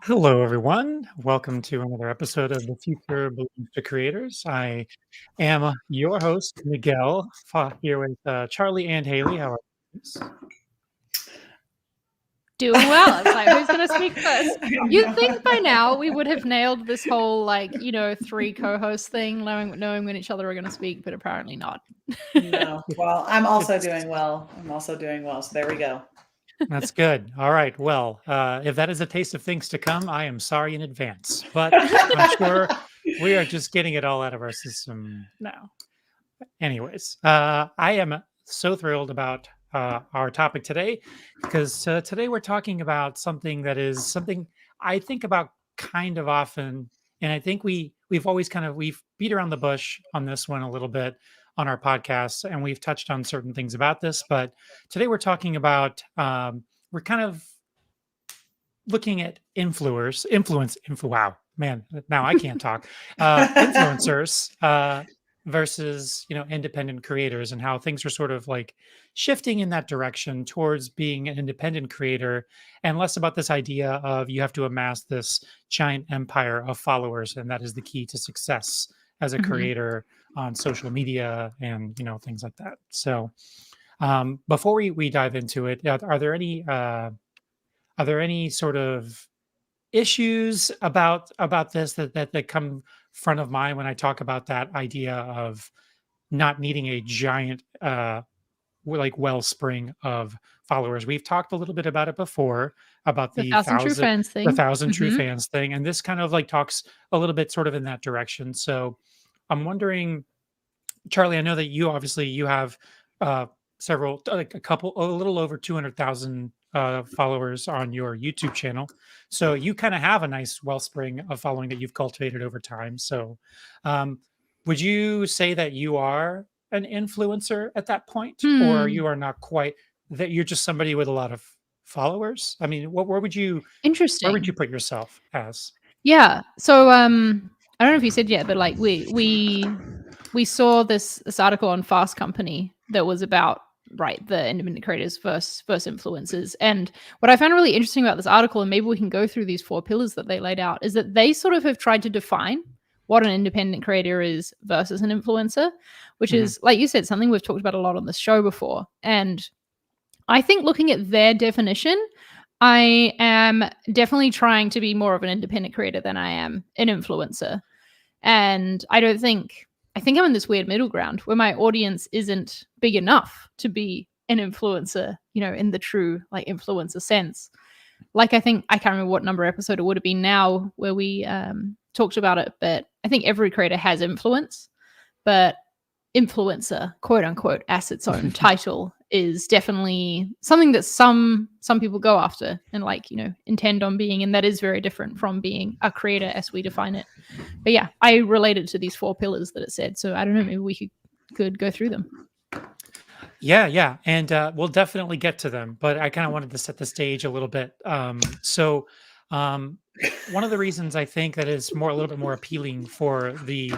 Hello, everyone. Welcome to another episode of The Future Belongs to Creators. I am your host, Miguel, here with Charlie and Haley. How are you? Doing well. It's like, who's going to speak first? You'd think by now we would have nailed this whole, three co-host thing, knowing when each other are going to speak, but apparently not. No. Well, I'm also doing well. So there we go. That's good. All right. Well, if that is a taste of things to come, I am sorry in advance, but I'm sure we are just getting it all out of our system now. Anyways, I am so thrilled about our topic today because today we're talking about something that is something I think about kind of often, and I think we've always we've beat around the bush on this one a little bit on our podcast, and we've touched on certain things about this, but today we're talking about we're kind of looking at wow, man, now I can't talk. Influencers versus independent creators, and how things are sort of like shifting in that direction towards being an independent creator and less about this idea of you have to amass this giant empire of followers, and that is the key to success as a creator on social media and things like that. So before we dive into it, are there any sort of issues about this that come front of mind when I talk about that idea of not needing a giant wellspring of followers? We've talked a little bit about it before, about the 1,000 true fans thing. The 1,000 true fans thing, and this kind of talks a little bit sort of in that direction. So I'm wondering, Charlie, I know that you have several, a little over 200,000 followers on your YouTube channel. So you kind of have a nice wellspring of following that you've cultivated over time. So would you say that you are an influencer at that point, or you are not quite, that you're just somebody with a lot of followers? I mean, where would you put yourself as? Yeah. So I don't know if you said yet, but we saw this article on Fast Company that was about right, the independent creators versus influencers. And what I found really interesting about this article, and maybe we can go through these 4 pillars that they laid out, is that they sort of have tried to define what an independent creator is versus an influencer, which Mhm. is, like you said, something we've talked about a lot on the show before. And I think looking at their definition, I am definitely trying to be more of an independent creator than I am an influencer. And I think I'm in this weird middle ground where my audience isn't big enough to be an influencer, in the true like influencer sense. Like, I think I can't remember what number episode it would have been now where we talked about it, but I think every creator has influence, but influencer, quote unquote, as its own title, is definitely something that some people go after and intend on being, and that is very different from being a creator as we define it. But yeah, I related to these 4 pillars that it said, so I don't know, maybe we could go through them. Yeah, and we'll definitely get to them, but I kind of wanted to set the stage a little bit. Um, one of the reasons I think that is a little bit more appealing for the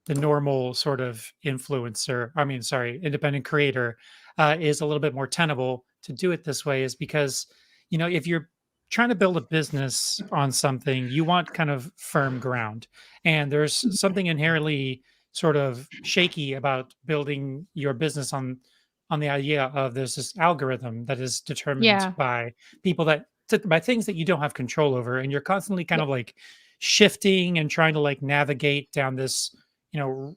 normal sort of influencer, I mean, sorry, independent creator, is a little bit more tenable to do it this way, is because, if you're trying to build a business on something, you want kind of firm ground. And there's something inherently sort of shaky about building your business on the idea of there's this algorithm that is determined Yeah. by people by things that you don't have control over, and you're constantly kind Yeah. of like shifting and trying to like navigate down this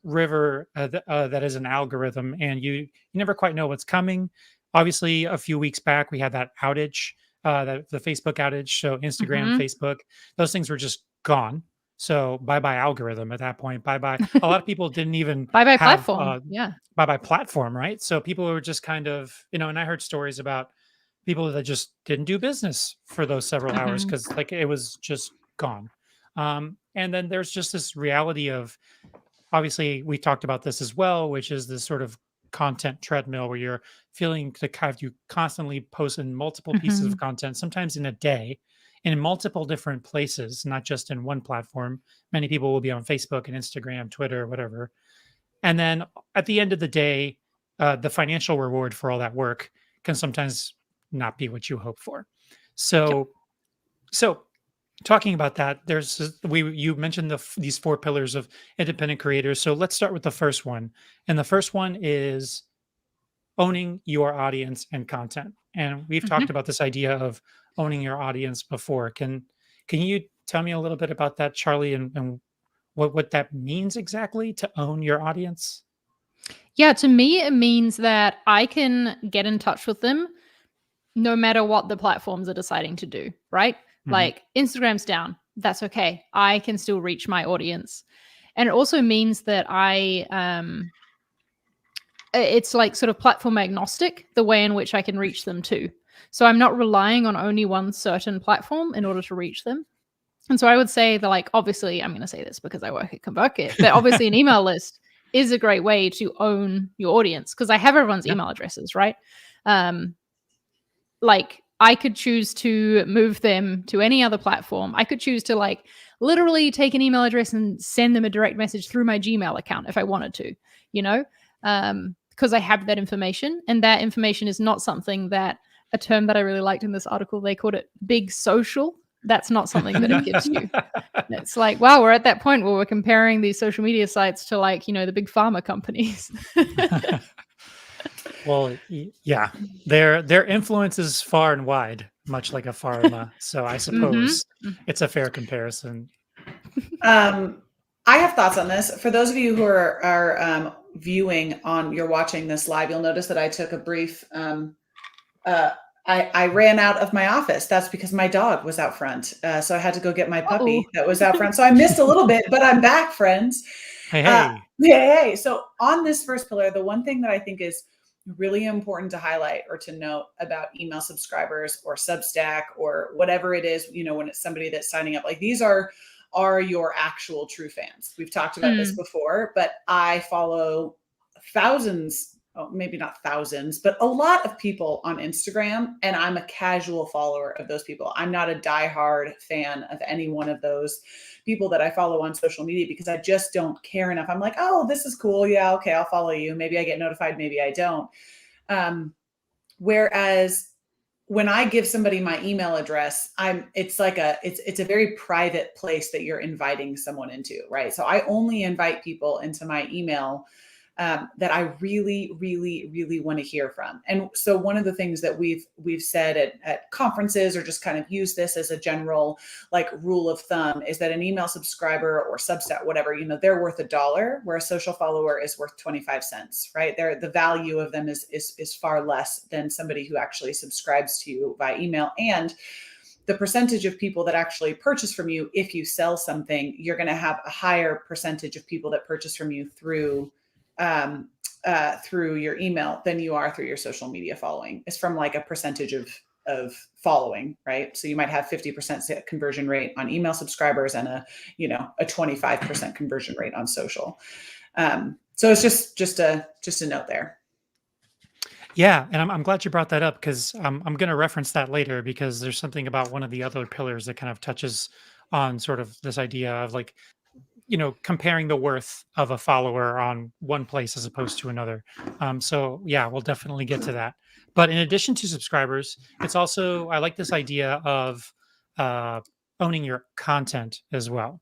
river that is an algorithm, and you never quite know what's coming. Obviously, a few weeks back we had that outage, the Facebook outage. So Instagram, Hmm. Facebook, those things were just gone. So bye bye algorithm at that point. Bye bye. A lot of people didn't even Bye bye have platform. Yeah. bye bye platform, right? So people were just kind of, and I heard stories about people that just didn't do business for those several hours Hmm. because like it was just gone. And then there's just this reality of, obviously we talked about this as well, which is this sort of content treadmill where you're feeling to have you constantly post in multiple pieces of Hmm. content, sometimes in a day, in multiple different places, not just in one platform. Many people will be on Facebook and Instagram, Twitter, whatever. And then at the end of the day, the financial reward for all that work can sometimes not be what you hope for. Yep. So talking about that, you mentioned these 4 pillars of independent creators. So let's start with the first one, and the first one is owning your audience and content. And we've talked Hmm. about this idea of owning your audience before. Can you tell me a little bit about that, Charlie, and what that means exactly to own your audience? Yeah, to me, it means that I can get in touch with them no matter what the platforms are deciding to do, right? Hmm. Like, Instagram's down. That's okay. I can still reach my audience. And it also means that it's like sort of platform agnostic, the way in which I can reach them too. So I'm not relying on only one certain platform in order to reach them. And so I would say that, like, obviously, I'm going to say this because I work at ConvertKit, but obviously an email list is a great way to own your audience because I have everyone's Yeah. email addresses, right? Um, like, I could choose to move them to any other platform. I could choose to like literally take an email address and send them a direct message through my Gmail account if I wanted to, you know, because I have that information, and that information is not something that, a term that I really liked in this article, they called it big social. That's not something that it gives you. It's like, wow, we're at that point where we're comparing these social media sites to, like, the big pharma companies. Well, yeah, their influence is far and wide, much like a pharma. So I Hmm. suppose it's a fair comparison. I have thoughts on this. For those of you who are you're watching this live, you'll notice that I took a brief. Uh, I ran out of my office. That's because my dog was out front, so I had to go get my Uh-oh. puppy that was out front. So I missed a little bit, but I'm back, friends. Hey, hey. Hey. So on this first pillar, the one thing that I think is really important to highlight or to note about email subscribers or Substack or whatever it is, when it's somebody that's signing up, like, these are your actual true fans. We've talked about this Mm. before, but I follow thousands, oh, maybe not thousands, but a lot of people on Instagram, and I'm a casual follower of those people. I'm not a diehard fan of any one of those people that I follow on social media because I just don't care enough. I'm like, oh, this is cool. Yeah, okay, I'll follow you. Maybe I get notified, maybe I don't. Whereas when I give somebody my email address, it's like it's a very private place that you're inviting someone into, right? So I only invite people into my email that I really, really, really want to hear from. And so one of the things that we've said at conferences, or just kind of use this as a general like rule of thumb, is that an email subscriber or Substack, whatever, they're worth $1, where a social follower is worth 25 cents, right? The value of them is far less than somebody who actually subscribes to you by email. And the percentage of people that actually purchase from you, if you sell something, you're going to have a higher percentage of people that purchase from you through your email than you are through your social media following. It's from like a percentage of following, right? So you might have 50% conversion rate on email subscribers and a 25% conversion rate on social. So it's just a note there. Yeah, and I'm glad you brought that up, because I'm going to reference that later, because there's something about one of the other pillars that kind of touches on sort of this idea of like, comparing the worth of a follower on one place as opposed to another. So yeah, we'll definitely get to that. But in addition to subscribers, it's also, I like this idea of uh, owning your content as well.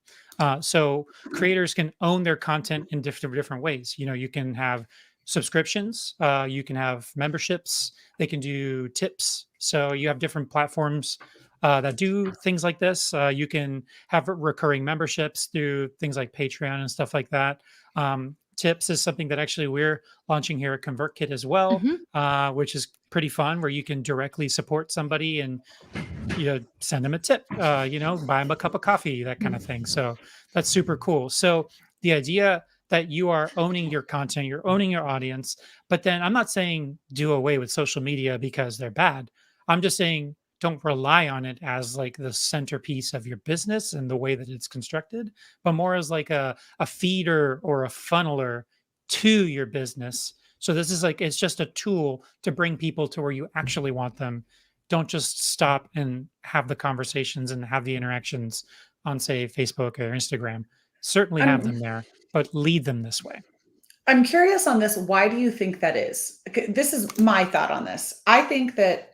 So creators can own their content in different ways. You can have subscriptions, you can have memberships, they can do tips. So you have different platforms that do things like this. You can have recurring memberships through things like Patreon and stuff like that. Tips is something that actually we're launching here at ConvertKit as well, which is pretty fun, where you can directly support somebody and send them a tip, buy them a cup of coffee, that kind of thing. So that's super cool. So the idea that you are owning your content, you're owning your audience, but then I'm not saying do away with social media because they're bad. I'm just saying don't rely on it as like the centerpiece of your business and the way that it's constructed, but more as like a feeder or a funneler to your business. So this is like, it's just a tool to bring people to where you actually want them. Don't just stop and have the conversations and have the interactions on, say, Facebook or Instagram. Certainly have them I'm there, but lead them this way. I'm curious on this. Why do you think that is? This is my thought on this. I think that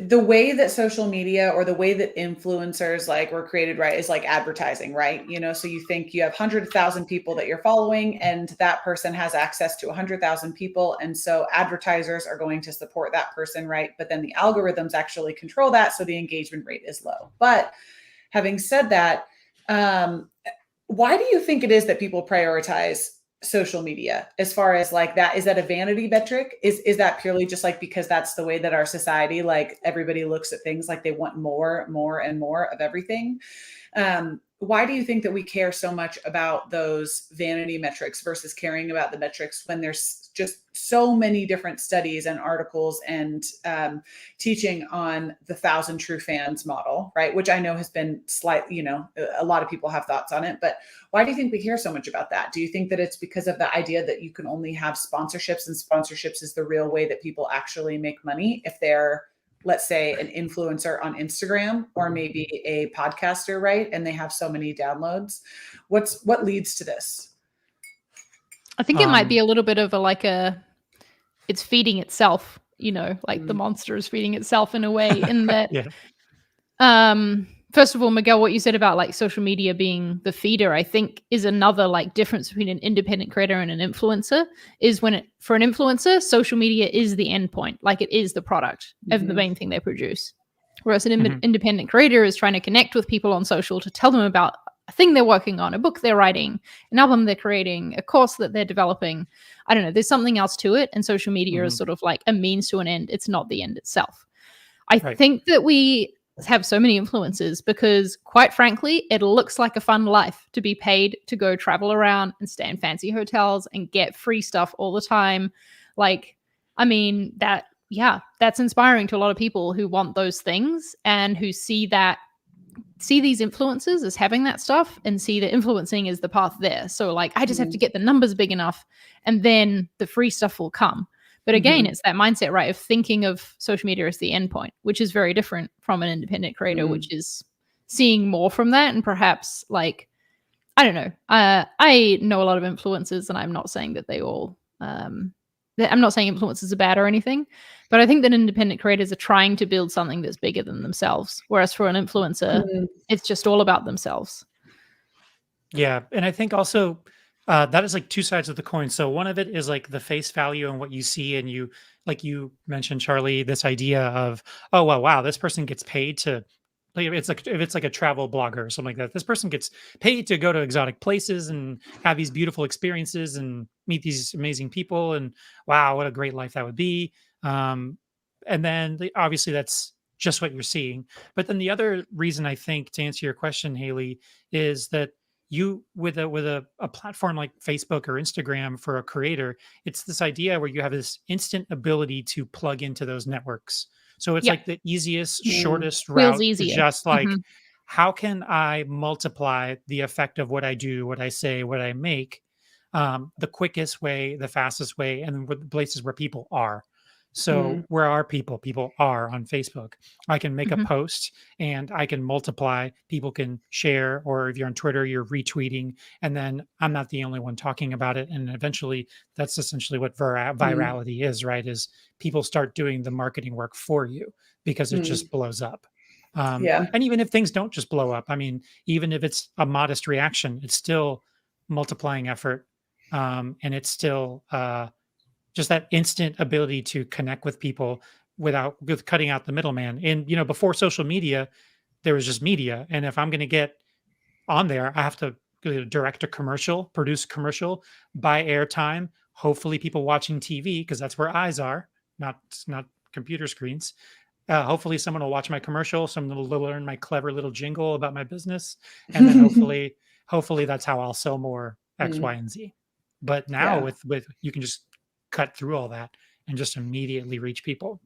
the way that social media, or the way that influencers like were created, right, is like advertising, right? So you think you have 100,000 people that you're following, and that person has access to 100,000 people, and so advertisers are going to support that person, right? But then the algorithms actually control that, so the engagement rate is low. But having said that, why do you think it is that people prioritize social media as far as like that? Is that a vanity metric? Is that purely just like because that's the way that our society, like everybody looks at things, like they want more and more of everything? Why do you think that we care so much about those vanity metrics versus caring about the metrics, when there's just so many different studies and articles and teaching on the 1,000 true fans model, right? Which I know has been a lot of people have thoughts on it, but why do you think we care so much about that? Do you think that it's because of the idea that you can only have sponsorships, and sponsorships is the real way that people actually make money if they're, let's say, an influencer on Instagram, or maybe a podcaster, right? And they have so many downloads. What leads to this? I think it might be a little bit of it's feeding itself, like the monster is feeding itself in a way, in that, Yeah. First of all, Miguel, what you said about like social media being the feeder, I think is another like difference between an independent creator and an influencer, is for an influencer, social media is the end point. Like it is the product of the main thing they produce. Whereas an independent creator is trying to connect with people on social to tell them about a thing they're working on, a book they're writing, an album they're creating, a course that they're developing. I don't know. There's something else to it. And social media is sort of like a means to an end. It's not the end itself. I think that we have so many influences because, quite frankly, it looks like a fun life to be paid to go travel around and stay in fancy hotels and get free stuff all the time. Like, I mean, that's inspiring to a lot of people who want those things and who see these influencers as having that stuff and see that influencing is the path there. So like, I just have to get the numbers big enough and then the free stuff will come. But again, it's that mindset, right, of thinking of social media as the endpoint, which is very different from an independent creator, which is seeing more from that. And perhaps like, I don't know. I know a lot of influencers, and I'm not saying that they all I'm not saying influencers are bad or anything, but I think that independent creators are trying to build something that's bigger than themselves. Whereas for an influencer, Mm, it's just all about themselves. Yeah, and I think also that is like two sides of the coin. So one of it is like the face value and what you see, and you like you mentioned, Charlie, this idea of oh well, wow, this person gets paid to. Like if it's like a travel blogger or something like that, this person gets paid to go to exotic places and have these beautiful experiences and meet these amazing people, and wow, what a great life that would be. Um, and then obviously that's just what you're seeing. But then the other reason I think to answer your question, Haley, is that you with a platform like Facebook or Instagram for a creator, it's this idea where you have this instant ability to plug into those networks. So it's Yep. like the easiest, mm, shortest Feels route to easier. just Mhm. like how can I multiply the effect of what I do, what I say, what I make, the quickest way, the fastest way, and with the places where people are. So mm, where are people? People are on Facebook. I can make a Mhm. post and I can multiply. People can share, or if you're on Twitter, you're retweeting, and then I'm not the only one talking about it. And eventually, that's essentially what mm, virality is, right? Is people start doing the marketing work for you because it mm. just blows up. Yeah. And even if things don't just blow up, I mean, even if it's a modest reaction, it's still multiplying effort, and it's still just that instant ability to connect with people without with cutting out the middleman. And before social media, there was just media, and if I'm going to get on there, I have to direct a commercial, produce a commercial, buy airtime. Hopefully, people watching TV because that's where eyes are, not computer screens. Hopefully, someone will watch my commercial. Someone will learn my clever little jingle about my business, and then hopefully that's how I'll sell more X, Y, Mm, and Z. But now yeah. with you can just cut through all that and just immediately reach people.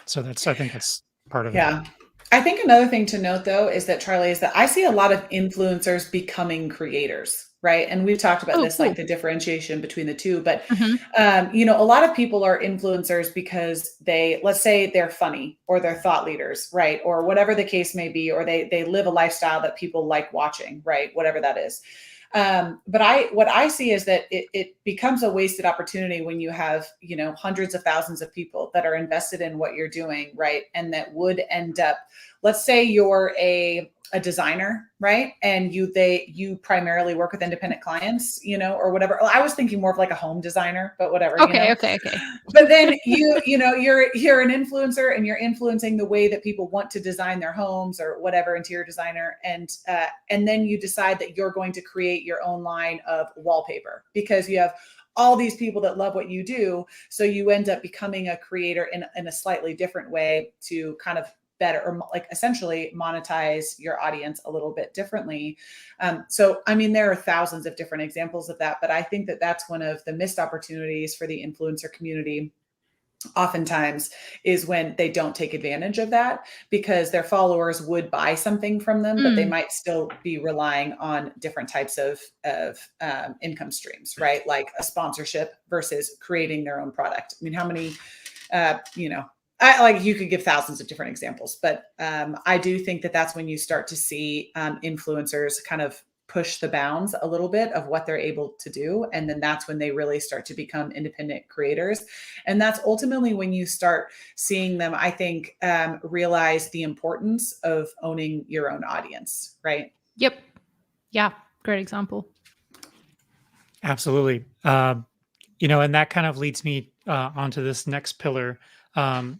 So I think that's part of it. Yeah. I think another thing to note though is that Charlie is that I see a lot of influencers becoming creators, right? And we've talked about Oh, this, like cool. the differentiation between the two. But Mhm. a lot of people are influencers because let's say they're funny or they're thought leaders, right? Or whatever the case may be, or they live a lifestyle that people like watching, right? Whatever that is. But what I see is that it becomes a wasted opportunity when you have hundreds of thousands of people that are invested in what you're doing, right? And that would end up, let's say you're a designer, right? And you primarily work with independent clients, or whatever. I was thinking more of like a home designer, but whatever, Okay, okay, okay. but then you're an influencer and you're influencing the way that people want to design their homes or whatever, interior designer, and then you decide that you're going to create your own line of wallpaper because you have all these people that love what you do, so you end up becoming a creator in a slightly different way to kind of better, or like essentially monetize your audience a little bit differently. So, I mean, there are thousands of different examples of that, but I think that that's one of the missed opportunities for the influencer community oftentimes, is when they don't take advantage of that because their followers would buy something from them, but they Mm. might still be relying on different types of income streams, right? Like a sponsorship versus creating their own product. I mean, how many, uh, you know, you could give thousands of different examples, but I do think that that's when you start to see influencers kind of push the bounds a little bit of what they're able to do. And then that's when they really start to become independent creators. And that's ultimately when you start seeing them, I think, realize the importance of owning your own audience, right? Yep. Yeah, great example. Absolutely. And that kind of leads me onto this next pillar,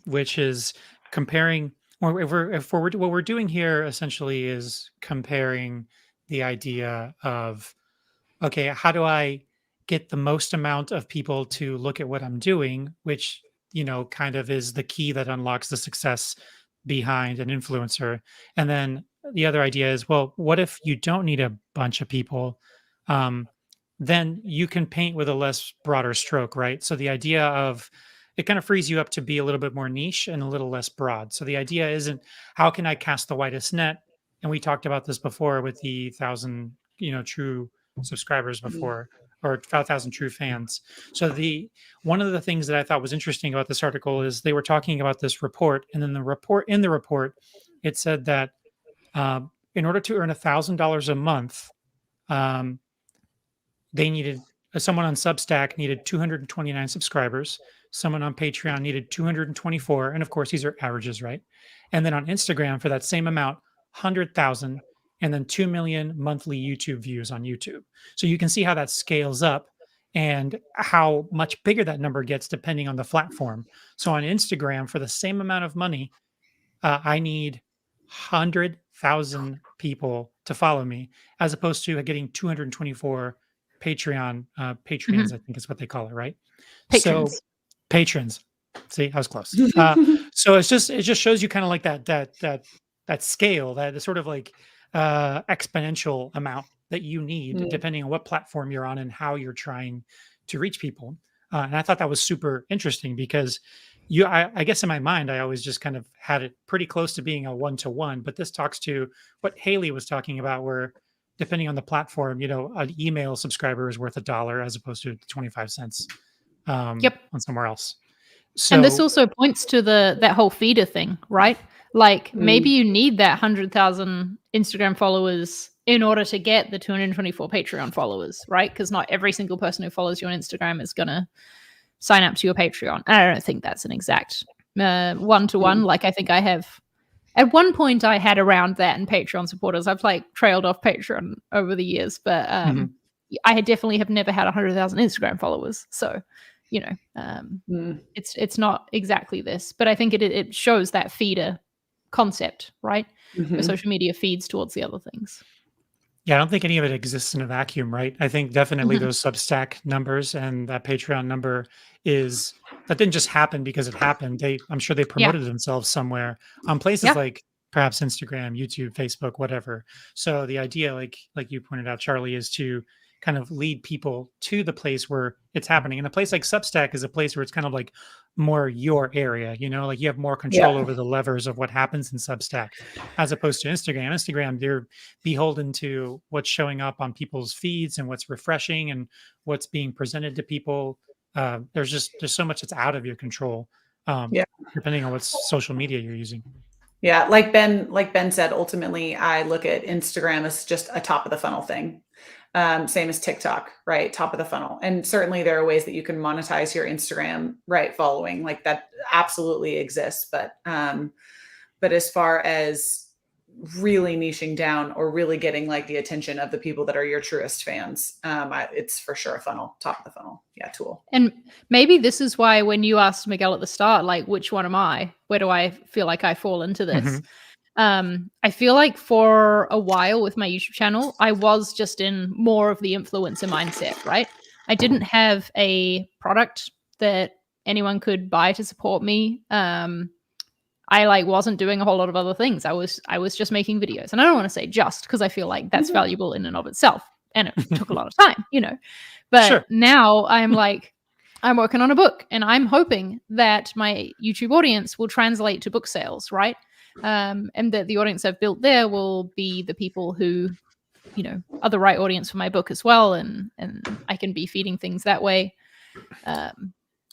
which is comparing. Or if we're what we're doing here essentially is comparing the idea of okay, how do I get the most amount of people to look at what I'm doing, which kind of is the key that unlocks the success behind an influencer. And then the other idea is, well, what if you don't need a bunch of people? Um, then you can paint with a less broader stroke, right? So the idea of it kind of frees you up to be a little bit more niche and a little less broad. So the idea isn't how can I cast the widest net? And we talked about this before with the thousand, true subscribers Mhm. before, or 5,000 true fans. So the one of the things that I thought was interesting about this article is they were talking about this report, and then the report, it said that in order to earn $1,000 a month, um, they needed someone on Substack needed 229 subscribers. someone on Patreon needed 224, and of course these are averages, right? And then on Instagram for that same amount, 100,000, and then 2 million monthly YouTube views on YouTube. So you can see how that scales up and how much bigger that number gets depending on the platform. So on Instagram, for the same amount of money, I need 100,000 people to follow me, as opposed to getting 224 Patreon patrons, I Mhm. think is what they call it, right? So Patrons. patrons. See, I was close. So it just shows you kind of like that scale, that sort of like exponential amount that you need Mm, depending on what platform you're on and how you're trying to reach people. And I thought that was super interesting because I guess in my mind, I always just kind of had it pretty close to being a one to one. But this talks to what Haley was talking about, where depending on the platform, an email subscriber is worth $1 as opposed to 25 cents Yep. on somewhere else. And this So, also points to that whole feeder thing, right? Like maybe mm, you need that 100,000 Instagram followers in order to get the 224 Patreon followers, right? Because not every single person who follows you on Instagram is going to sign up to your Patreon. And I don't think that's an exact one to one. mm, Like I think I have at one point I had around that in Patreon supporters. I've like trailed off Patreon over the years, but mhm. I had definitely have never had 100,000 Instagram followers. So, you know, mm, it's not exactly this, but I think it shows that feeder concept, right? Where mhm. social media feeds towards the other things. Yeah, I don't think any of it exists in a vacuum, right? I think definitely Mhm. those Substack numbers and that Patreon number is that didn't just happen because it happened. I'm sure they Yeah. promoted themselves somewhere on places Yeah. like perhaps Instagram, YouTube, Facebook, whatever. So the idea, like you pointed out, Charlie, is to kind of lead people to the place where it's happening. And a place like Substack is a place where it's kind of like more your area, like you have more control Yeah. over the levers of what happens in Substack, as opposed to Instagram. Instagram, they're beholden to what's showing up on people's feeds and what's refreshing and what's being presented to people. There's so much that's out of your control, um, Yeah. depending on what social media you're using. Yeah, like Ben said, ultimately, I look at Instagram as just a top of the funnel thing. Same as TikTok, right? Top of the funnel. And certainly there are ways that you can monetize your Instagram, right? Following like that absolutely exists. But as far as really niching down or really getting like the attention of the people that are your truest fans, it's for sure a funnel, top of the funnel. Yeah, tool. And maybe this is why when you asked Miguel at the start, like, which one am I? Where do I feel like I fall into this? Mhm. I feel like for a while with my YouTube channel, I was just in more of the influencer mindset, right? I didn't have a product that anyone could buy to support me. I like wasn't doing a whole lot of other things. I was just making videos. And I don't want to say just because I feel like that's Mhm. valuable in and of itself. And it took a lot of time. But Sure. now I'm like, I'm working on a book and I'm hoping that my YouTube audience will translate to book sales, right? And that the audience I've built there will be the people who, are the right audience for my book as well. And I can be feeding things that way. I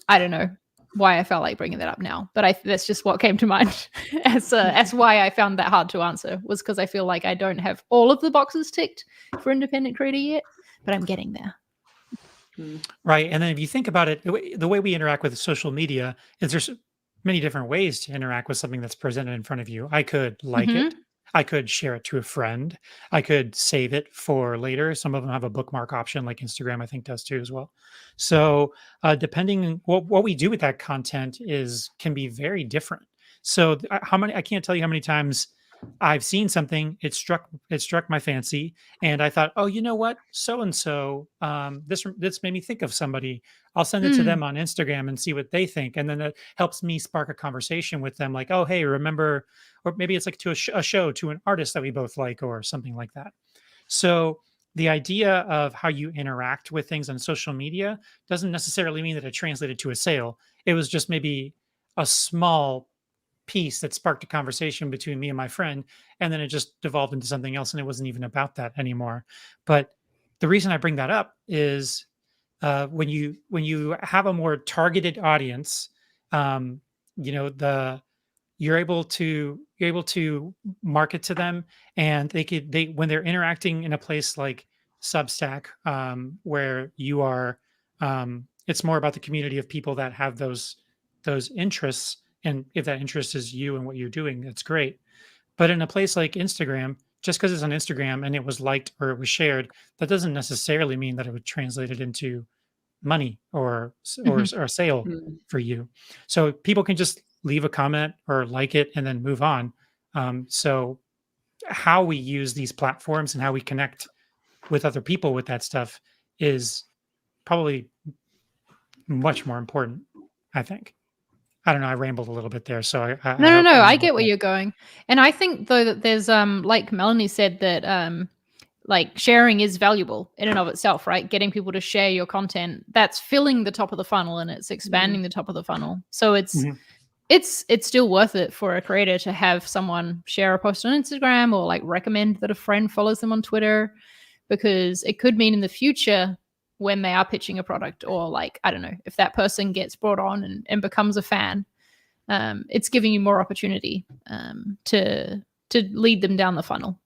don't know why I felt like bringing that up now, but that's just what came to mind as why I found that hard to answer, was because I feel like I don't have all of the boxes ticked for independent creator yet, but I'm getting there. Mm, Right. And then if you think about it, the way we interact with social media is there's many different ways to interact with something that's presented in front of you. I could like it. Hmm. I could share it to a friend. I could save it for later. Some of them have a bookmark option, like Instagram, I think does too as well. So depending on what we do with that content is can be very different. So how many? I can't tell you how many times I've seen something. It struck my fancy, and I thought, oh, you know what? So and so, this made me think of somebody. I'll send it to them Mm, on Instagram and see what they think, and then it helps me spark a conversation with them. Like, oh, hey, remember? Or maybe it's like to a show to an artist that we both like, or something like that. So the idea of how you interact with things on social media doesn't necessarily mean that it translated to a sale. It was just maybe a small piece that sparked a conversation between me and my friend, and then it just devolved into something else, and it wasn't even about that anymore. But the reason I bring that up is when you have a more targeted audience, um, the you're able to market to them, and they when they're interacting in a place like Substack, where you are it's more about the community of people that have those interests. And if that interest is you and what you're doing, that's great. But in a place like Instagram, just because it's on Instagram and it was liked or it was shared, that doesn't necessarily mean that it would translate it into money Mhm. or sale Mm. for you. So people can just leave a comment or like it and then move on. So how we use these platforms and how we connect with other people with that stuff is probably much more important, I think. I don't know. I rambled a little bit there, so I No, no, hope no, I I made that get where clear. you're going. And I think though that there's like Melanie said that like sharing is valuable in and of itself, right? Getting people to share your content, that's filling the top of the funnel and it's expanding Mm. the top of the funnel. So it's Mhm. it's still worth it for a creator to have someone share a post on Instagram or like recommend that a friend follows them on Twitter, because it could mean in the future when they are pitching a product, or like I don't know, if that person gets brought on and becomes a fan, it's giving you more opportunity to lead them down the funnel.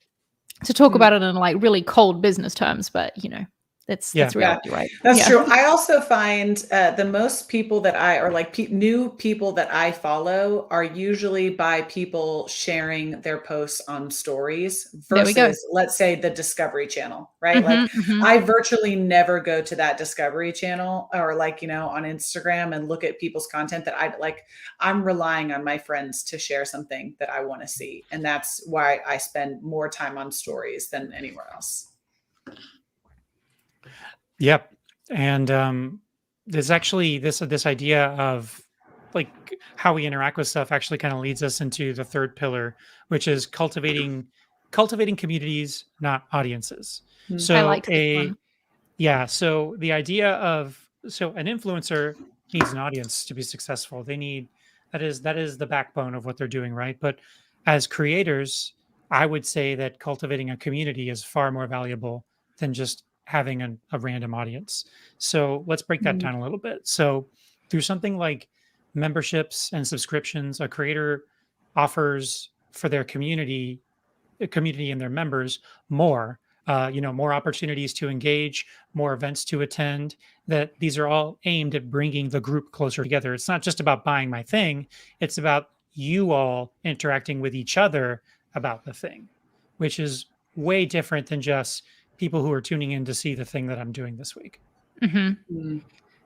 To talk Mm. about it in like really cold business terms, but Yeah. that's Yeah, reality, right? that's Yeah. true. I also find the most people that or like new people that I follow are usually by people sharing their posts on stories There we go. versus, let's say, the Discovery Channel, right? Like, Hmm, hmm. I virtually never go to that Discovery Channel or like, on Instagram and look at people's content that I like. I'm relying on my friends to share something that I want to see. And that's why I spend more time on stories than anywhere else. Yep. And there's actually this idea of like how we interact with stuff actually kind of leads us into the third pillar, which is cultivating communities, not audiences. Mm. I So liked this one. so the idea of so an influencer needs an audience to be successful. They need that is the backbone of what they're doing, right? But as creators, I would say that cultivating a community is far more valuable than just having a random audience. So let's break that Mm. down a little bit. So through something like memberships and subscriptions, a creator offers for their community the community and their members more more opportunities to engage, more events to attend. That these are all aimed at bringing the group closer together. It's not just about buying my thing, it's about you all interacting with each other about the thing, which is way different than just people who are tuning in to see the thing that I'm doing this week. Hmm. Mm.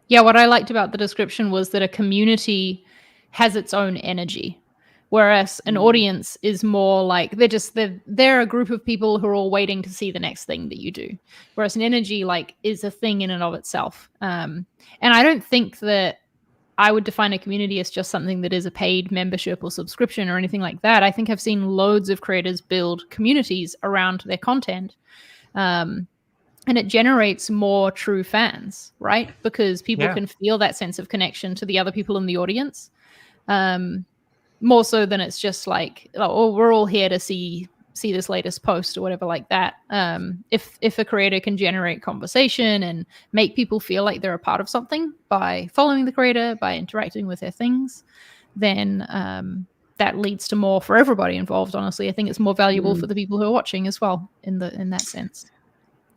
Yeah, what I liked about the description was that a community has its own energy, whereas an Mm. audience is more like they're a group of people who are all waiting to see the next thing that you do. Whereas an energy like is a thing in and of itself. And I don't think that I would define a community as just something that is a paid membership or subscription or anything like that. I think I've seen loads of creators build communities around their content. Um, and it generates more true fans, right? Because people Yeah. can feel that sense of connection to the other people in the audience, um, more so than it's just like, oh, we're all here to see this latest post or whatever like that. If a creator can generate conversation and make people feel like they're a part of something by following the creator, by interacting with their things, then that leads to more for everybody involved. Honestly, I think it's more valuable for Mm. the people who are watching as well in that sense.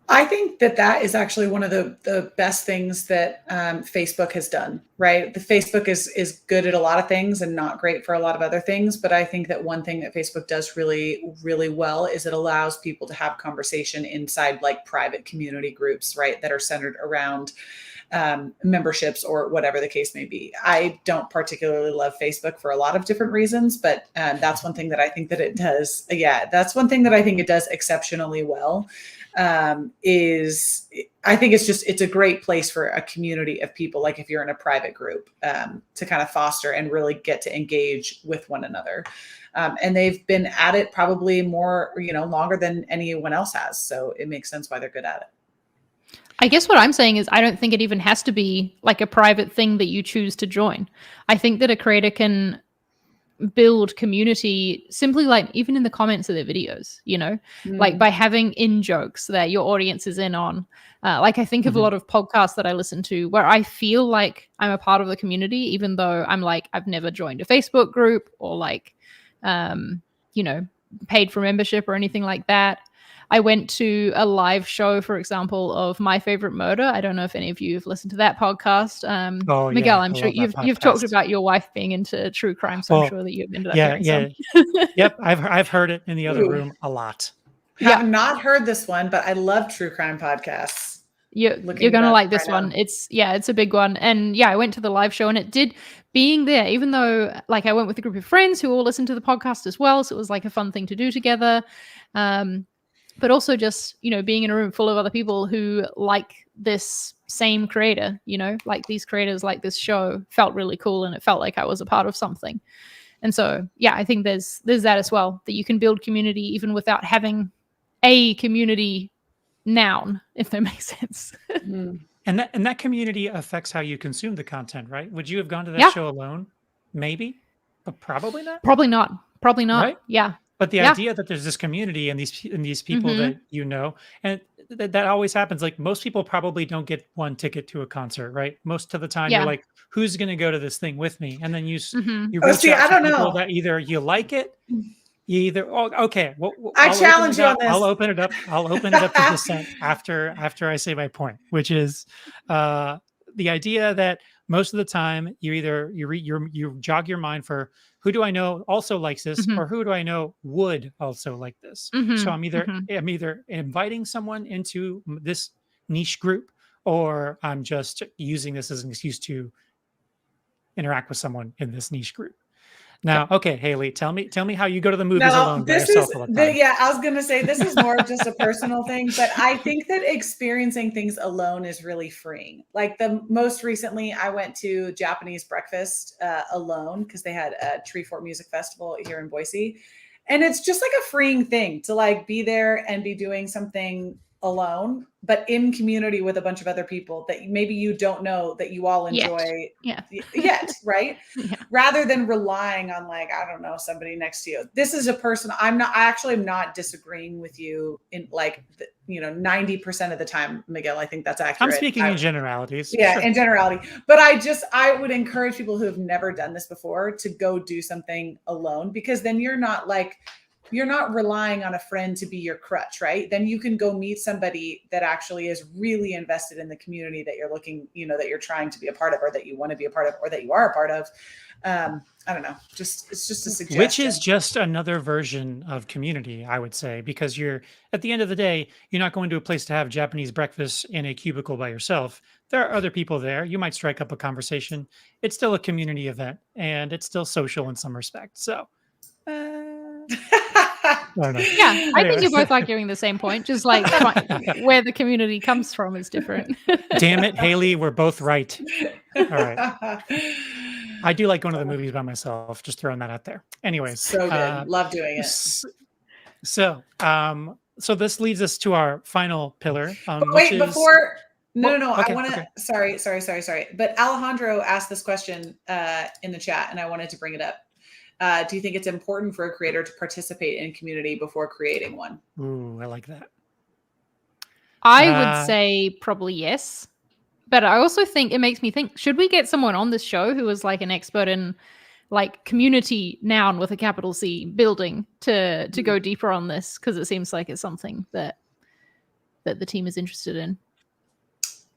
I think that that is actually one of the best things that Facebook has done, right? The Facebook is good at a lot of things and not great for a lot of other things. But I think that one thing that Facebook does really, really well is it allows people to have conversation inside like private community groups, right? That are centered around memberships or whatever the case may be. I don't particularly love Facebook for a lot of different reasons, but that's one thing that I think that it does. Yeah, that's one thing that I think it does exceptionally well. Is I think it's a great place for a community of people, like if you're in a private group, to kind of foster and really get to engage with one another. And they've been at it probably more, longer than anyone else has. So it makes sense why they're good at it. I guess what I'm saying is I don't think it even has to be like a private thing that you choose to join. I think that a creator can build community simply like even in the comments of their videos, like Mm. by having in jokes that your audience is in on. Like I think of a Mhm. lot of podcasts that I listen to where I feel like I'm a part of the community, even though I'm like, I've never joined a Facebook group or like, um, you know, paid for membership or anything like that. I went to a live show, for example, of My Favorite Murder. I don't know if any of you have listened to that podcast. Oh Miguel, yeah, I'm I sure love that you've talked podcast. about your wife being into true crime, so I'm Well, sure that you've ended up yeah, hearing yeah, some. yep. I've heard it in the other Ooh. room a lot. Yeah. Have not heard this one, but I love true crime podcasts. You're Looking it gonna up like this right one. now. It's a big one. And yeah, I went to the live show, and it did, being there, even though like I went with a group of friends who all listened to the podcast as well, so it was like a fun thing to do together. But also just, being in a room full of other people who like this same creator, like these creators like this show, felt really cool, and it felt like I was a part of something. And so yeah, I think there's that as well, that you can build community even without having a community noun, if that makes sense. Mm. And that community affects how you consume the content, right? Would you have gone to that Yeah. show alone? Maybe, but probably not. Probably not. Right? Yeah. But the Yeah. idea that there's this community and these people Mhm. that and that always happens. Like most people probably don't get one ticket to a concert, right? Most of the time, you're Yeah. like, "Who's going to go to this thing with me?" And then you Mhm. you Oh, reach see, out I to don't people know. that either you like it, you either okay. Well, I I'll open challenge it you on up. this. I'll open it up. I'll open it up to dissent after I say my point, which is the idea that most of the time you jog your mind for who do I know also likes this, Mhm. or who do I know would also like this. So Mhm. I'm either Mhm. I'm either inviting someone into this niche group, or I'm just using this as an excuse to interact with someone in this niche group. Now, Yep. okay, Haley, tell me how you go to the movies No, alone by this yourself is all the time. yeah, I was gonna say this is more of just a personal thing, but I think that experiencing things alone is really freeing. Like the most recently, I went to Japanese breakfast alone because they had a Tree Fort Music Festival here in Boise. And it's just like a freeing thing to like be there and be doing something alone, but in community with a bunch of other people that maybe you don't know that you all Yet. enjoy Yeah. yet, right? Yeah. Rather than relying on like, I don't know, somebody next to you. This is a person I actually am not disagreeing with you in like, 90% of the time, Miguel. I think that's I'm accurate. speaking in generalities. Yeah, Sure. in generality. But I would encourage people who have never done this before to go do something alone, because then you're not relying on a friend to be your crutch, right? Then you can go meet somebody that actually is really invested in the community that you're looking, that you're trying to be a part of, or that you want to be a part of, or that you are a part of. I don't know. It's just a suggestion. Which is just another version of community, I would say, because you're at the end of the day, you're not going to a place to have Japanese breakfast in a cubicle by yourself. There are other people there. You might strike up a conversation. It's still a community event, and it's still social in some respect. So, I don't know. Yeah, I think you're Anyways. both arguing the same point, just like where the community comes from is different. Damn it, Haley, we're both right. All right. I do like going to the movies by myself. Just throwing that out there. Anyways, So good. Love doing it. So this leads us to our final pillar. But wait, which is, before no, okay, I want to. okay. Sorry. But Alejandro asked this question in the chat, and I wanted to bring it up. Do you think it's important for a creator to participate in community before creating one? Ooh, I like that. I would say probably yes. But I also think it makes me think, should we get someone on this show who is like an expert in like community noun with a capital C building to go deeper on this? Because it seems like it's something that the team is interested in.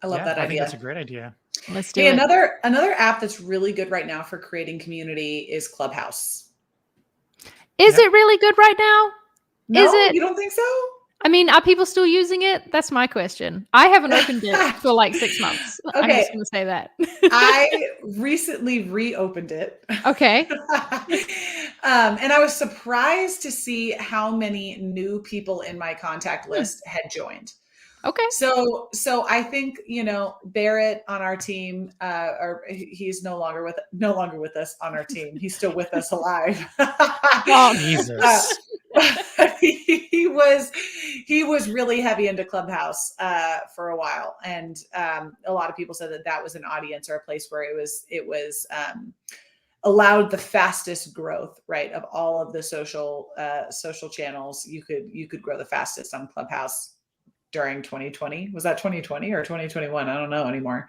I love that I idea. think that's a great idea. Let's do it. Another app that's really good right now for creating community is Clubhouse. Is it really good right now? No, Is it? You don't think so? I mean, are people still using it? That's my question. I haven't opened it for like 6 months. Okay. I'm just going to say that. I recently reopened it. Okay. And I was surprised to see how many new people in my contact list had joined. Okay. So I think, Barrett on our team, or he's no longer with us on our team. He's still with us alive. Oh, Jesus. He was really heavy into Clubhouse for a while, and a lot of people said that was an audience or a place where it was allowed the fastest growth, right, of all of the social channels. You could grow the fastest on Clubhouse during 2020. Was that 2020 or 2021? I don't know anymore.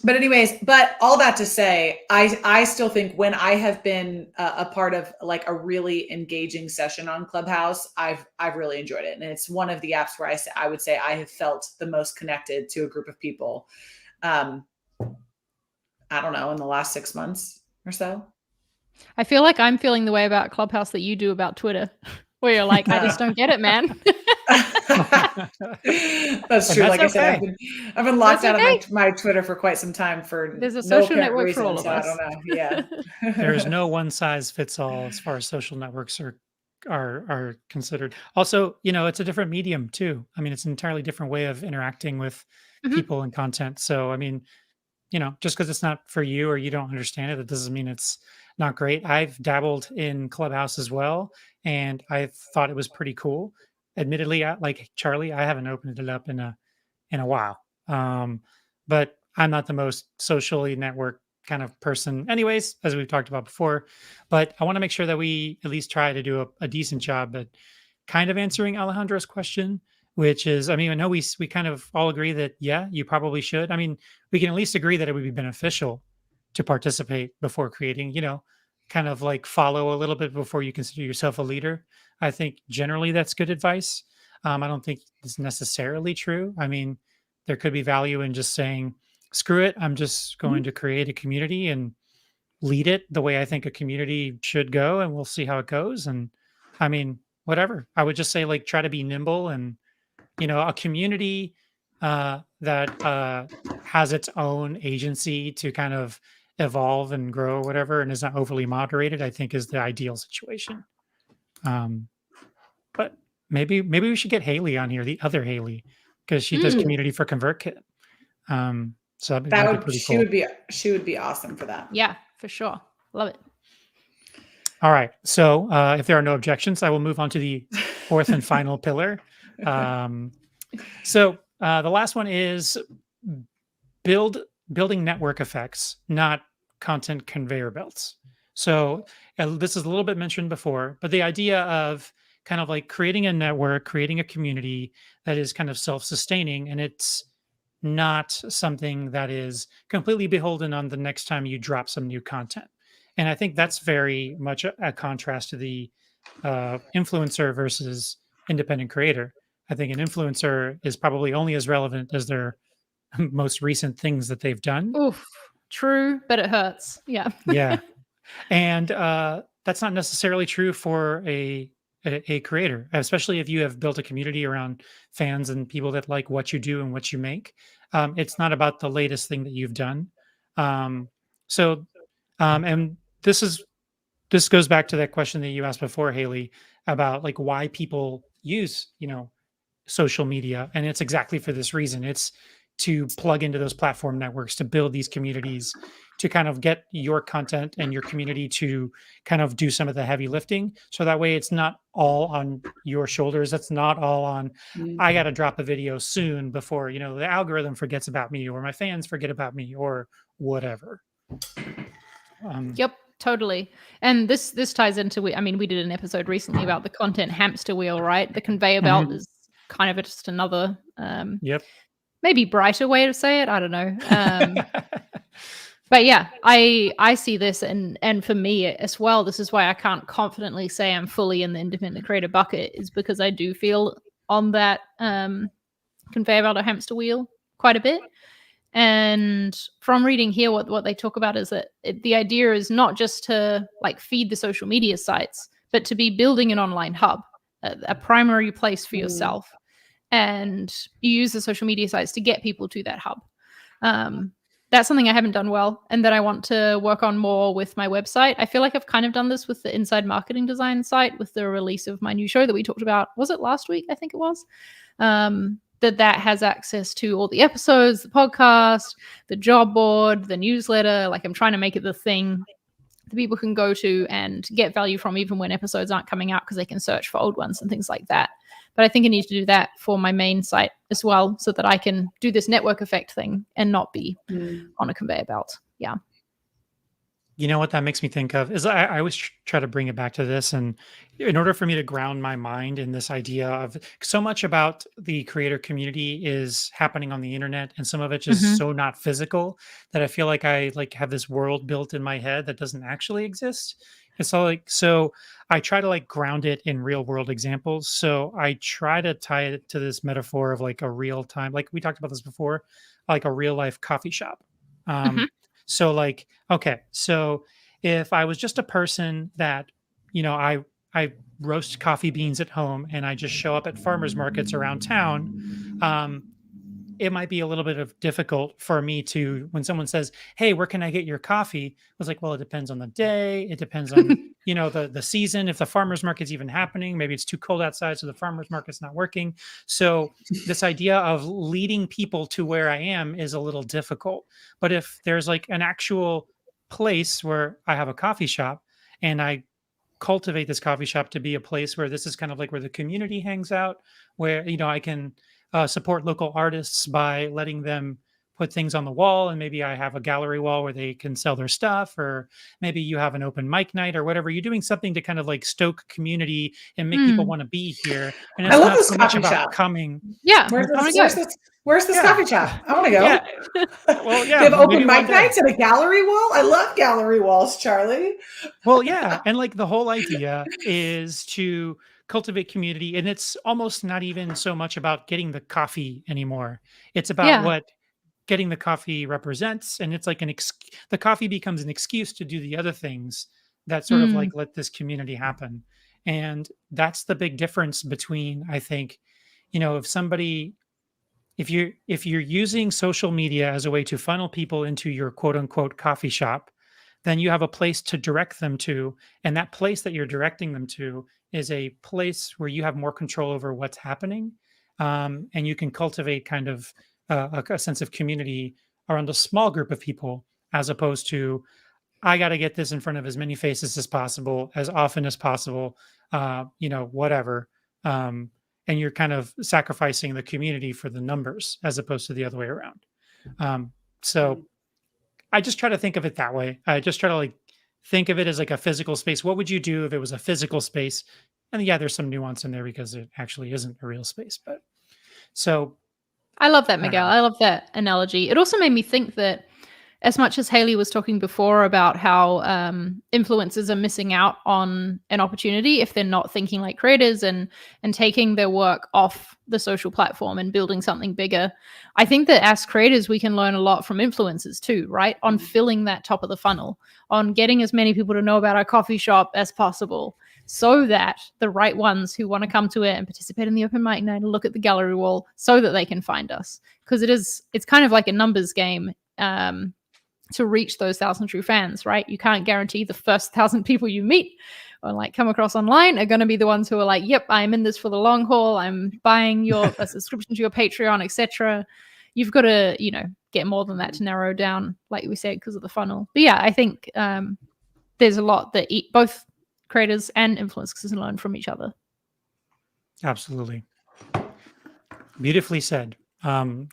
But anyways, but all that to say, I still think when I have been a part of like a really engaging session on Clubhouse, I've really enjoyed it, and it's one of the apps where I would say I have felt the most connected to a group of people. I don't know, in the last 6 months or so. I feel like I'm feeling the way about Clubhouse that you do about Twitter, where you're like, I just don't get it, man. That's true. that's Like I said, okay. I've been locked That's out okay. of my Twitter for quite some time for There's a no social apparent network for reason. all of So I us. don't know. Yeah. There is no one size fits all as far as social networks are considered. Also, it's a different medium too. I mean, it's an entirely different way of interacting with Mhm. people and content. So, I mean, just because it's not for you or you don't understand it, it doesn't mean it's not great. I've dabbled in Clubhouse as well, and I thought it was pretty cool. Admittedly, like Charlie, I haven't opened it up in a while. But I'm not the most socially network kind of person, anyways, as we've talked about before. But I want to make sure that we at least try to do a decent job at kind of answering Alejandro's question, which is, I mean, I know we kind of all agree that yeah, you probably should. I mean, we can at least agree that it would be beneficial to participate before creating. Kind of like follow a little bit before you consider yourself a leader. I think generally that's good advice. I don't think it's necessarily true. I mean, there could be value in just saying, screw it, I'm just Mhm. going to create a community and lead it the way I think a community should go, and we'll see how it goes. And I mean, whatever. I would just say, like, try to be nimble, and a community that has its own agency to kind of evolve and grow or whatever, and is not overly moderated, I think is the ideal situation. Um, but maybe we should get Haley on here, the other Haley, because she does Mm. community for ConvertKit. So that That might be would pretty cool. she would be awesome for that. Yeah, for sure. Love it. All right. So if there are no objections, I will move on to the fourth and final pillar. Um, the last one is building network effects, not content conveyor belts. So this is a little bit mentioned before, but the idea of kind of like creating a network, creating a community that is kind of self-sustaining, and it's not something that is completely beholden on the next time you drop some new content. And I think that's very much a contrast to the influencer versus independent creator. I think an influencer is probably only as relevant as their most recent things that they've done. Oof. True, but it hurts. Yeah. Yeah. And that's not necessarily true for a creator, especially if you have built a community around fans and people that like what you do and what you make. It's not about the latest thing that you've done. Um, so, and this goes back to that question that you asked before, Haley, about like why people use social media, and it's exactly for this reason. It's to plug into those platform networks, to build these communities, to kind of get your content and your community to kind of do some of the heavy lifting, so that way it's not all on your shoulders. It's not all on, I got to drop a video soon before the algorithm forgets about me, or my fans forget about me, or whatever. Yep, totally. And this ties into we did an episode recently about the content hamster wheel, right? The conveyor belt is kind of just another Yep. maybe brighter way to say it. I don't know. But yeah, I see this, and for me as well, this is why I can't confidently say I'm fully in the independent creator bucket, is because I do feel on that conveyor belt or hamster wheel quite a bit. And from reading here, what they talk about is that the idea is not just to like feed the social media sites, but to be building an online hub, a primary place for yourself. And you use the social media sites to get people to that hub. That's something I haven't done well, and that I want to work on more with my website. I feel like I've kind of done this with the Inside Marketing Design site with the release of my new show that we talked about. Was it last week? I think it was. That has access to all the episodes, the podcast, the job board, the newsletter. Like, I'm trying to make it the thing that people can go to and get value from, even when episodes aren't coming out, because they can search for old ones and things like that. But I think I need to do that for my main site as well, so that I can do this network effect thing and not be on a conveyor belt. Yeah. You know what that makes me think of is I always try to bring it back to this. And in order for me to ground my mind in this idea of so much about the creator community is happening on the internet and some of it just Mhm. so not physical that I feel like I like have this world built in my head that doesn't actually exist. It's all like, so I try to like ground it in real world examples. So I try to tie it to this metaphor of like a real time, like we talked about this before, like a real life coffee shop. Mhm. So like, okay, so if I was just a person that, I roast coffee beans at home and I just show up at farmers markets around town, it might be a little bit of difficult for me to when someone says, "Hey, where can I get your coffee?" I was like, "Well, it depends on the day. It depends on the season. If the farmers market's even happening, maybe it's too cold outside, so the farmers market's not working." So this idea of leading people to where I am is a little difficult. But if there's like an actual place where I have a coffee shop and I cultivate this coffee shop to be a place where this is kind of like where the community hangs out, where I can support local artists by letting them put things on the wall, and maybe I have a gallery wall where they can sell their stuff, or maybe you have an open mic night or whatever. You're doing something to kind of like stoke community and make people Mm. want to be here, and I it's love not this so much coffee about shop. coming. Yeah, Where's I this? wanna Where's go. this? Where's this Yeah, coffee shop? I want to go. yeah. Well, They yeah, have open maybe one mic day. nights and a gallery wall. I love gallery walls, Charlie. Well, yeah, and like the whole idea is to cultivate community, and it's almost not even so much about getting the coffee anymore. It's about Yeah. what getting the coffee represents, and it's like the coffee becomes an excuse to do the other things that sort of Mm. like let this community happen. And that's the big difference between, I think, if somebody if you're using social media as a way to funnel people into your quote unquote coffee shop, then you have a place to direct them to, and that place that you're directing them to is a place where you have more control over what's happening, and you can cultivate kind of a sense of community around a small group of people, as opposed to I got to get this in front of as many faces as possible, as often as possible, whatever. Um, and you're kind of sacrificing the community for the numbers as opposed to the other way around. Um, so I just try to think of it that way. I just try to like think of it as like a physical space. What would you do if it was a physical space? And yeah, there's some nuance in there because it actually isn't a real space. But so I love that, I don't Miguel. know. I love that analogy. It also made me think that as much as Haley was talking before about how influencers are missing out on an opportunity if they're not thinking like creators and taking their work off the social platform and building something bigger, I think that as creators we can learn a lot from influencers too, right? On filling that top of the funnel, on getting as many people to know about our coffee shop as possible, so that the right ones who want to come to it and participate in the open mic night and look at the gallery wall so that they can find us, because it's kind of like a numbers game. To reach those 1,000 true fans, right? You can't guarantee the first 1,000 people you meet or like come across online are going to be the ones who are like, yep, I'm in this for the long haul. I'm buying a subscription to your Patreon, etc. You've got to, get more than that to narrow down, like we said, because of the funnel. But yeah, I think there's a lot that both creators and influencers can learn from each other. Absolutely. Beautifully said. And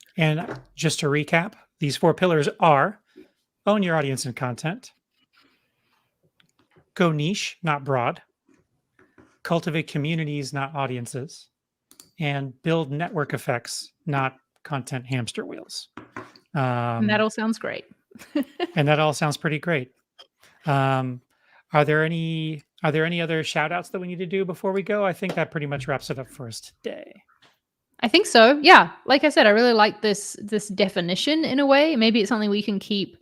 just to recap, these 4 pillars are: own your audience and content, go niche, not broad, cultivate communities, not audiences, and build network effects, not content hamster wheels. And that Um, all sounds great. and that all sounds pretty great. Um, are there any other shout outs that we need to do before we go? I think that pretty much wraps it up for us today. I think so. Yeah. Like I said, I really like this definition in a way. Maybe it's something we can keep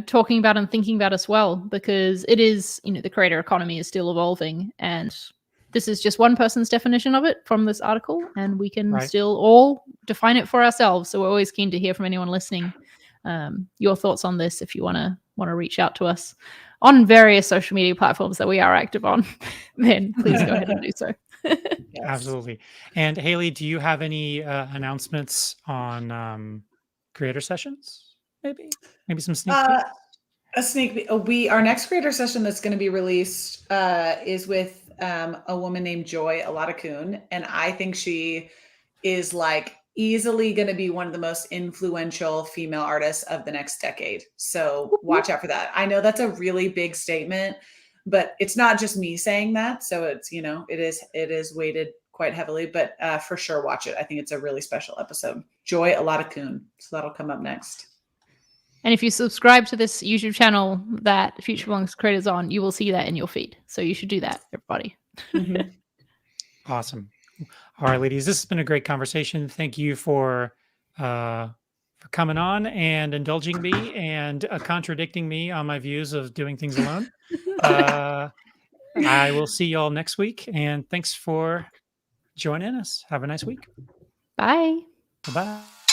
talking about and thinking about as well, because it is, the creator economy is still evolving, and this is just one person's definition of it from this article, and we can Right. still all define it for ourselves. So we're always keen to hear from anyone listening, your thoughts on this. If you want to reach out to us on various social media platforms that we are active on, then please go ahead and do so. Yes. Absolutely. And Haley, do you have any announcements on creator sessions? Maybe some sneak peeks? A sneak. Our next creator session that's going to be released is with a woman named Joy Aladakun, and I think she is like easily going to be one of the most influential female artists of the next decade. So Whoop, whoop. watch out for that. I know that's a really big statement, but it's not just me saying that. So it's, you know, it is weighted quite heavily, but for sure watch it. I think it's a really special episode. Joy Aladakun. So that'll come up next. And if you subscribe to this YouTube channel that Future Belongs creators on, you will see that in your feed. So you should do that, everybody. Mhm. Awesome. All right, ladies, this has been a great conversation. Thank you for coming on and indulging me and contradicting me on my views of doing things alone. I will see y'all next week, and thanks for joining us. Have a nice week. Bye. Bye-bye.